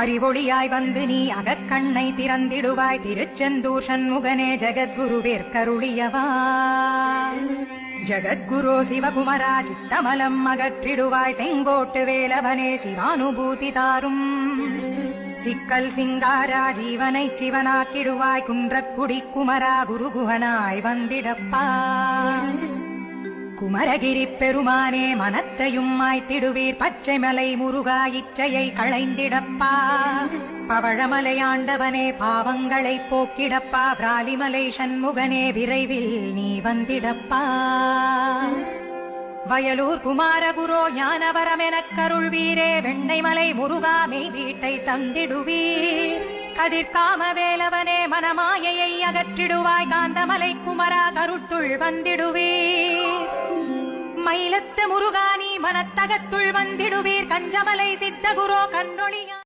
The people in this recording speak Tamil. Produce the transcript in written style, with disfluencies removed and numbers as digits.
அறிவொளியாய் வந்து நீ அகக்கண்ணை திறந்திடுவாய் திருச்செந்தூர் சண்முகனே ஜகத்குருவேற்கருளியவா. ஜகத்குரோ சிவகுமரா சித்தமலம் அகற்றிடுவாய் செங்கோட்டு வேலவனே சிவானுபூதி தாரும். சிக்கல் சிங்காரா ஜீவனை சிவனாக்கிடுவாய் குன்றக்குடி குமரா குருகுஹனாய் வந்திடப்பா. குமரகிரி பெருமானே மனத்தையும் மாய்த்திடுவீர் பச்சைமலை முருகா இச்சையை களைந்திடப்பா. பவழமலை ஆண்டவனே பாவங்களை போக்கிடப்பா. விராலிமலை சண்முகனே விரைவில் நீ வந்திடப்பா. வயலூர் குமாரகுரோ ஞானவரமெனக் கருள்வீரே வெண்ணைமலை முருகா மெய் வீட்டை தந்திடுவீர். கதிர்காம வேலவனே மனமாயையை அகற்றிடுவாய் காந்தமலை குமரா கருத்துள் வந்திடுவீர். மயிலத்து முருகா நீ மனத்தகத்துள் வந்திடுவீர் கஞ்சமலை சித்தகுரோ கன்றொழியா.